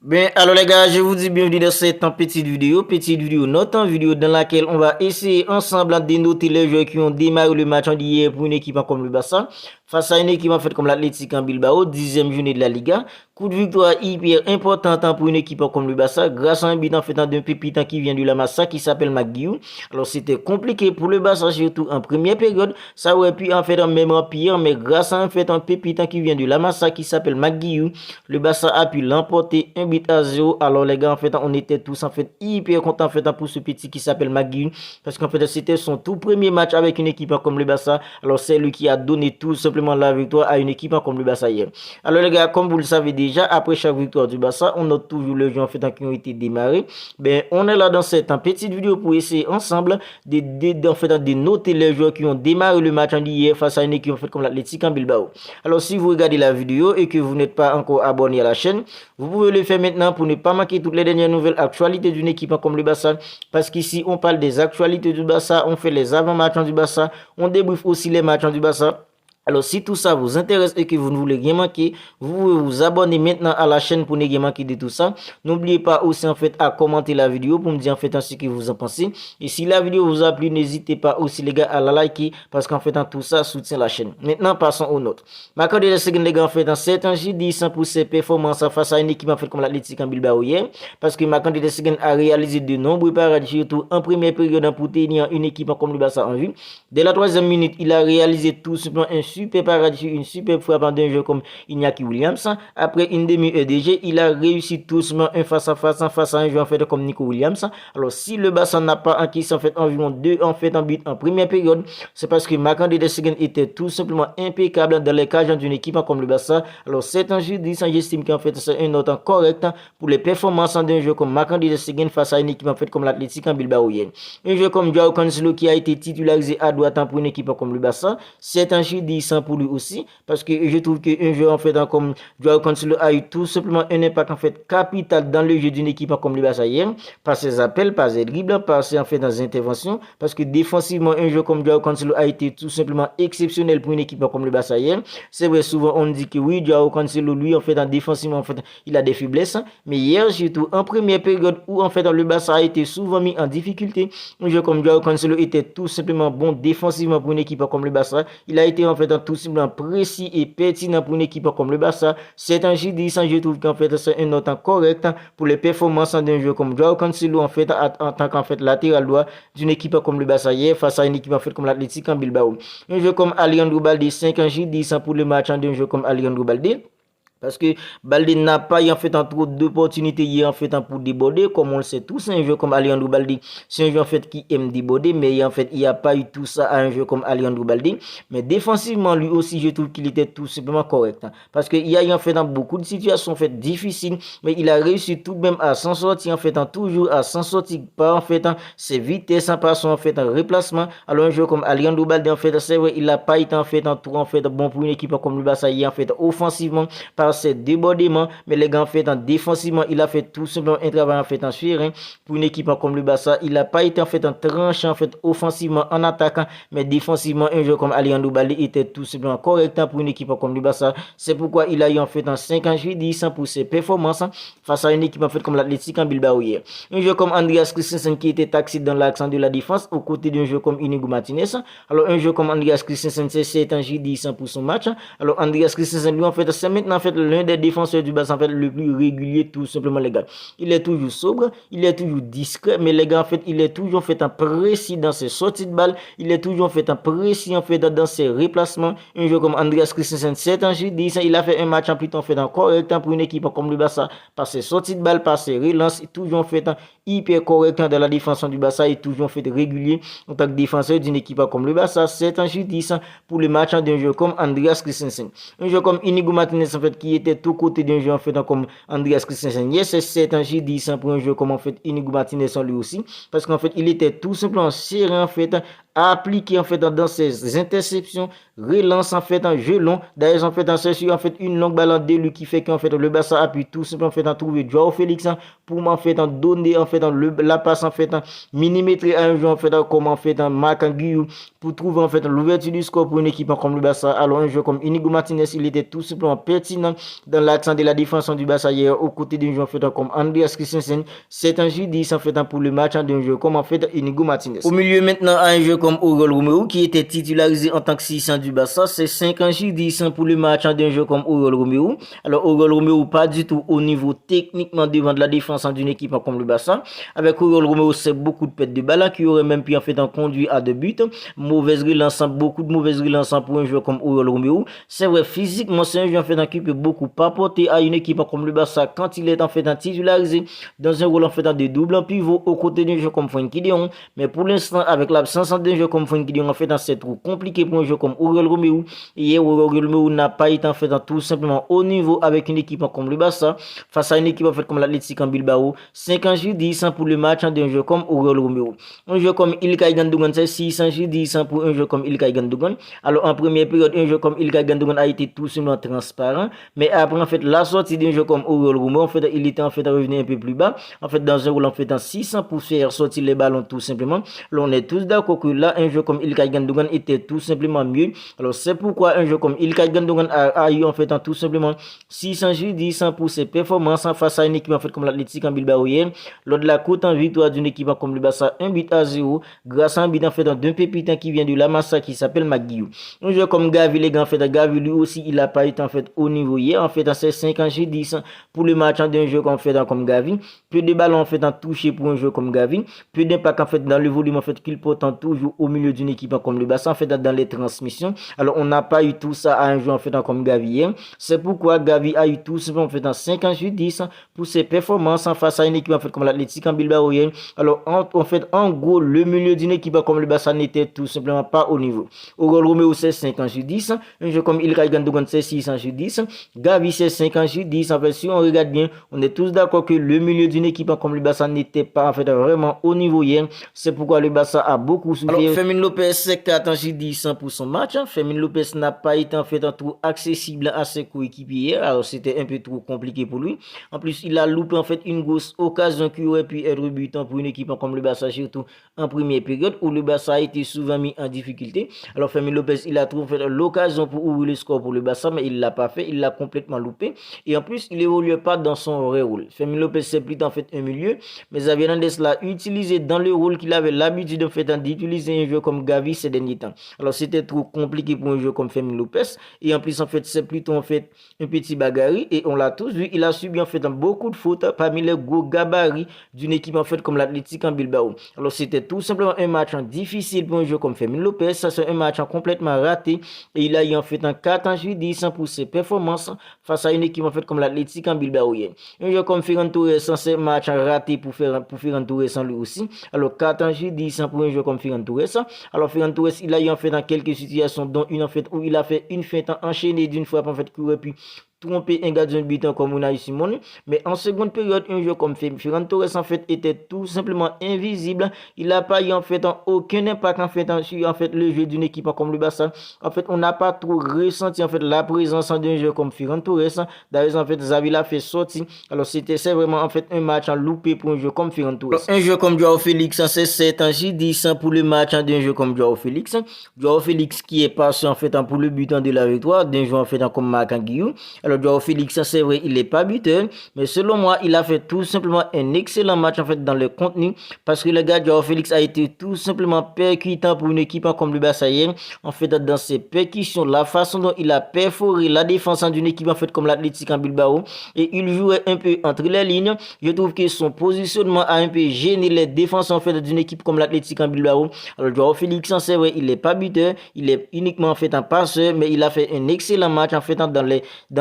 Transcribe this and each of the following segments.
Ben, alors les gars, je vous dis bienvenue dans cette petite vidéo, notre vidéo dans laquelle on va essayer ensemble de noter les joueurs qui ont démarré le match d'hier pour une équipe comme le Barça, face à une équipe en fait comme l'Athletic en Bilbao, 10e journée de la Liga. Coup de victoire hyper important pour une équipe comme le Barça, grâce à un but en fait d'un pépite qui vient de la Massa qui s'appelle McGill. Alors c'était compliqué pour le Barça, surtout en première période, ça aurait pu en fait même pire, mais grâce à un pépite qui vient de la Massa qui s'appelle McGill, le Barça a pu l'emporter 1-0. Alors les gars, en fait, on était tous en fait hyper contents en fait pour ce petit qui s'appelle McGill, parce qu'en fait c'était son tout premier match avec une équipe comme le Barça. Alors c'est lui qui a donné tout simplement la victoire à une équipe comme le Barça hier. Alors les gars, comme vous le savez déjà, après chaque victoire du Barça, on note toujours les jeux en fait qui ont été démarrés. Ben on est là dans cette petite vidéo pour essayer ensemble de noter les joueurs qui ont démarré le match d'hier face à une équipe en fait comme l'Athletic en Bilbao. Alors si vous regardez la vidéo et que vous n'êtes pas encore abonné à la chaîne, vous pouvez le faire maintenant pour ne pas manquer toutes les dernières nouvelles actualités d'une équipe comme le Barça. Parce qu'ici, on parle des actualités du Barça, on fait les avant-matchs du Barça, on débriefe aussi les matchs du Barça. Alors, si tout ça vous intéresse et que vous ne voulez rien manquer, vous pouvez vous abonner maintenant à la chaîne pour ne rien manquer de tout ça. N'oubliez pas aussi en fait à commenter la vidéo pour me dire en fait ce que vous en pensez. Et si la vidéo vous a plu, n'hésitez pas aussi les gars à la liker parce qu'en fait tout ça soutient la chaîne. Maintenant, passons aux notes. Marquant de secondes les gars en fait c'est un J10 pour ses performances face à une équipe en fait comme l'Athletic en Bilbao hier. Parce que Marquant de secondes a réalisé de nombreux parades surtout en première période pour tenir une équipe comme le Barça en vue. Dès la 3e minute, il a réalisé tout simplement un super paradis, une super frappe d'un jeu comme Iñaki Williams. Après une demi-heure de jeu, il a réussi tout simplement un face à un joueur en fait comme Nico Williams. Alors si le Barça n'a pas encaissé en fait environ 2 en fait en but en première période, c'est parce que Marc-André Ter Stegen était tout simplement impeccable dans les cages d'une équipe comme le Barça. Alors c'est un jeu j'estime qu'en fait c'est un note correct pour les performances d'un jeu comme Marc-André Ter Stegen face à une équipe en fait comme l'Athletic en Bilbao hier. Un jeu comme Joao Cancelo qui a été titularisé à droite pour une équipe comme le Barça, c'est un jeu pour lui aussi, parce que je trouve qu'un joueur en fait comme Joao Cancelo a eu tout simplement un impact en fait capital dans le jeu d'une équipe comme le Barça hier, par ses appels, par ses dribbles, par ses en fait dans ses interventions, parce que défensivement un joueur comme Joao Cancelo a été tout simplement exceptionnel pour une équipe comme le Barça hier. C'est vrai, souvent on dit que oui, Joao Cancelo lui en fait en défensivement en fait il a des faiblesses, mais hier surtout en première période où en fait le Barça a été souvent mis en difficulté, un joueur comme Joao Cancelo était tout simplement bon défensivement pour une équipe comme le Barça. Il a été en fait tout simplement précis et pertinent pour une équipe comme le Barça. C'est un J10, je trouve qu'en fait c'est un note correct pour les performances d'un joueur comme Joao Cancelo en fait en tant qu'en fait latéral droit d'une équipe comme le Barça hier face à une équipe en fait comme l'Athletic en Bilbao. Un joueur comme Alejandro Balde, 5 J10 pour le match d'un joueur comme Alejandro Balde. Parce que Balde n'a pas en fait trop d'opportunités hier en fait pour déborder, comme on le sait tous. Un joueur comme Alejandro Balde, c'est un joueur en fait qui aime déborder, mais en fait il n'y a pas eu tout ça à un joueur comme Alejandro Balde. Mais défensivement lui aussi je trouve qu'il était tout simplement correct. Parce qu'il y a en fait dans beaucoup de situations en fait difficiles, mais il a réussi tout de même à s'en sortir en fait toujours à s'en sortir par en fait ses vitesses, par son en fait un replacement. Alors un joueur comme Alejandro Balde en fait c'est vrai il n'a pas été en fait trop en fait bon pour une équipe comme le Barça hier en fait offensivement par ses débordements, mais les gars en fait en défensivement il a fait tout simplement un travail en fait en surin pour une équipe comme le Barça. Il n'a pas été en fait en tranchant en fait offensivement en attaquant, mais défensivement un joueur comme Alejandro Balde était tout simplement correct pour une équipe comme le Barça. C'est pourquoi il a eu en fait en 58-10 pour ses performances face à une équipe en fait comme l'Athletic en Bilbao hier. Un joueur comme Andreas Christensen qui était taxé dans l'accent de la défense aux côtés d'un joueur comme Inigo Martinez. Alors un joueur comme Andreas Christensen c'est un J10 pour son match. Alors Andreas Christensen lui en fait c'est maintenant en fait l'un des défenseurs du Barça en fait le plus régulier tout simplement les gars. Il est toujours sobre, il est toujours discret, mais les gars en fait il est toujours en fait en précis dans ses sorties de balle, il est toujours en fait en précis en fait dans ses replacements. Un joueur comme Andreas Christensen c'est un J10, il a fait un match en plutôt en fait en correct pour une équipe comme le Barça par ses sorties de balle, par ses relances, toujours en fait hyper correct dans la défense du Barça et toujours en fait régulier en tant que défenseur d'une équipe comme le Barça. C'est un J10 pour le match d'un joueur comme Andreas Christensen. Un joueur comme Inigo Martinez en fait qui était tout côté d'un joueur en fait comme Andreas Christensen. Yes, c'est un J10 pour un joueur comme en fait Inigo Martinez lui aussi, parce qu'en fait il était tout simplement serré en fait appliqué en fait dans ses interceptions, relance en fait un jeu long. D'ailleurs, en fait, c'est sur en fait une longue balle en délu qui fait qu'en fait le Barça a pu tout simplement en fait en trouver Joao Félix pour en fait en donner en fait la passe en fait en millimétré à un jeu en fait comme en fait en Marc Guillou pour trouver en fait l'ouverture du score pour une équipe comme le Barça. Alors un jeu comme Inigo Martinez, il était tout simplement pertinent dans l'accent de la défense du Barça hier aux côtés d'un joueur en fait comme Andreas Christensen. C'est un jeu 10 en fait pour le match d'un jeu comme en fait Inigo Martinez. Au milieu maintenant un jeu comme Oriol Romeu qui était titularisé en tant que 600 du Barça. C'est 5 jeux 10 pour le match d'un jeu comme Oriol Romeu. Alors Oriol Romeu pas du tout au niveau techniquement devant de la défense d'une équipe comme le Barça. Avec Oriol Romeu c'est beaucoup de pertes de balles qui aurait même pu en fait en conduire à 2 buts. Mauvaise relance, beaucoup de mauvaises relances pour un joueur comme Oriol Romeu. C'est vrai physiquement c'est un joueur en fait qui peut beaucoup apporter à une équipe comme le Barça quand il est en fait titularisé dans un rôle en fait de double pivot aux côtés d'un joueur comme Frenkie de Jong. Mais pour l'instant avec l'absence d'un joueur comme Frenkie de Jong en fait c'est trop compliqué pour un joueur comme Oriol Romeu. Hier Oriol Romeu n'a pas été en fait tout simplement au niveau avec une équipe comme le Barça face à une équipe en fait comme l'Athletic en Bilbao. 5 jeux 10 pour le match d'un joueur comme Oriol Romeu. Un joueur comme Ilkay Gundogan c'est 6 jeux 10 pour un joueur comme Ilkay Gundogan. Alors en première période un joueur comme Ilkay Gundogan a été tout simplement transparent, mais après en fait la sortie d'un joueur comme Oriol Romeu en fait il était en fait revenu un peu plus bas en fait dans un rôle en fait en 600 pour faire sortir les ballons tout simplement. Là on est tous d'accord que là un joueur comme Ilkay Gundogan était tout simplement mieux. Alors c'est pourquoi un joueur comme Ilkay Gundogan a eu en fait tout simplement 600 jeux 10 pour ses performances face à une équipe en fait comme l'Athletic en Bilbao hier lors de la courte en victoire d'une équipe comme le Barça 1-0 grâce à un but en fait d'un pépitin qui vient de la Massa qui s'appelle Maguiou. Un joueur comme Gavi les gars en fait Gavi lui aussi il a pas été en fait au niveau hier en fait dans ses 50 jeux 10 pour le match d'un joueur comme Gavi. Peu de ballons en fait en touché pour un joueur comme Gavi, peu d'impact en fait dans le volume en fait qu'il porte toujours au milieu d'une équipe comme le Barça en fait dans les transmissions. Alors on n'a pas eu tout ça à un joueur en fait comme Gavi hier. C'est pourquoi Gavi a eu tout simplement en fait dans 50-10 pour ses performances en face à une équipe en fait comme l'Athletic en Bilbao hier. Alors en fait en gros le milieu d'une équipe comme le Barça n'était tout simplement pas au niveau. Oriol Romeu c'est 50-10, un joueur comme Ilkay Gundogan c'est 600-10, Gavi c'est 50-10. En fait si on regarde bien, on est tous d'accord que le milieu d'une équipe comme le Barça n'était pas en fait vraiment au niveau hier. C'est pourquoi le Barça a beaucoup souffert. Alors Fermin Lopez c'est 410 pour son match. Fermin Lopez n'a pas été en fait trop accessible à ses coéquipiers hier. Alors c'était un peu trop compliqué pour lui. En plus il a loupé en fait une grosse occasion qui aurait pu être butant pour une équipe comme le Barça, surtout en première période où le Barça a été souvent mis en difficulté. Alors Fermin Lopez il a trouvé l'occasion pour ouvrir le score pour le Barça, mais il l'a pas fait, il l'a complètement loupé. Et en plus il évoluait pas dans son vrai rôle. Fermin Lopez c'est plutôt en fait un milieu, mais Xavi Hernandez l'a utilisé dans le rôle qu'il avait l'habitude de faire d'utiliser un joueur comme Gavi ces derniers temps. Alors c'était trop compliqué pour un joueur comme Fermin Lopez, et en plus en fait c'est plutôt en fait un petit bagarri, et on l'a tous vu, il a subi en fait beaucoup de fautes parmi les gros gabarits d'une équipe en fait comme l'Athletic en Bilbao. Alors c'était tout simplement un match difficile pour un joueur comme Fermin Lopez. Ça c'est un match complètement raté, et il a eu en fait un 4-10 pour ses performances face à une équipe en fait comme l'Athletic en Bilbao hier. Un joueur comme Ferran Torres, c'est un match raté pour Ferran Torres lui aussi. Alors 4-10 pour un joueur comme Ferran Torres. Alors Ferran Torres il a eu en fait dans quelques situations, dont une en fait où il a fait une feinte enchaînée d'une frappe en fait qui aurait pu tromper un gardien de but comme Unai Simon. Mais en seconde période, un joueur comme Ferran Torres en fait était tout simplement invisible. Il n'a pas eu en fait aucun impact en fait sur en fait le jeu d'une équipe comme le Barça. En fait, on n'a pas trop ressenti en fait la présence d'un joueur comme Ferran Torres. D'ailleurs, en fait, Xavi l'a fait sortir. Alors c'est vraiment en fait un match en loupé pour un joueur comme Ferran Torres. Un joueur comme Joao Félix, c'est 7-10 pour le match d'un joueur comme Joao Félix. Joao Félix qui est passé en fait pour le but de la victoire d'un joueur en fait comme Marc Guillou. Alors Joao Félix, c'est vrai, il n'est pas buteur, mais selon moi, il a fait tout simplement un excellent match en fait dans le contenu, parce que le gars Joao Félix a été tout simplement percutant pour une équipe comme le Barça hier. En fait, dans ses percussions, la façon dont il a perforé la défense d'une équipe en fait comme l'Athletic en Bilbao, et il jouait un peu entre les lignes. Je trouve que son positionnement a un peu gêné les défenses en fait d'une équipe comme l'Athletic en Bilbao. Alors Joao Félix, c'est vrai, il n'est pas buteur, il est uniquement en fait un passeur, mais il a fait un excellent match en fait dans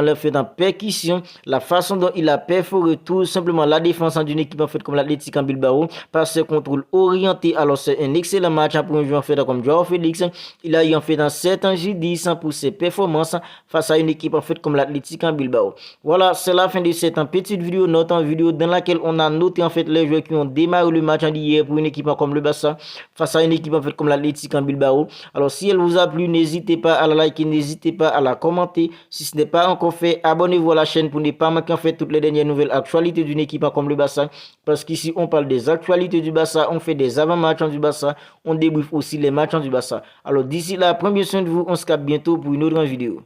le a fait en percussion, la façon dont il a perforé tout simplement la défense d'une équipe en fait comme l'Athletic Bilbao par ses contrôles orientés. Alors c'est un excellent match pour un joueur en fait comme Joao Félix. Il a eu en fait un certain J10 pour ses performances face à une équipe en fait comme l'Athletic Bilbao. Voilà, c'est la fin de cette petite vidéo, notre vidéo dans laquelle on a noté en fait les joueurs qui ont démarré le match d'hier pour une équipe comme le Barça face à une équipe en fait comme l'Athletic Bilbao. Alors si elle vous a plu, n'hésitez pas à la liker, n'hésitez pas à la commenter. Si ce n'est pas encore fait, abonnez-vous à la chaîne pour ne pas manquer en fait toutes les dernières nouvelles actualités d'une équipe comme le Barça. Parce qu'ici on parle des actualités du Barça, on fait des avant-matchs du Barça, on débriefe aussi les matchs du Barça. Alors d'ici là, prenez soin de vous, on se capte bientôt pour une autre vidéo.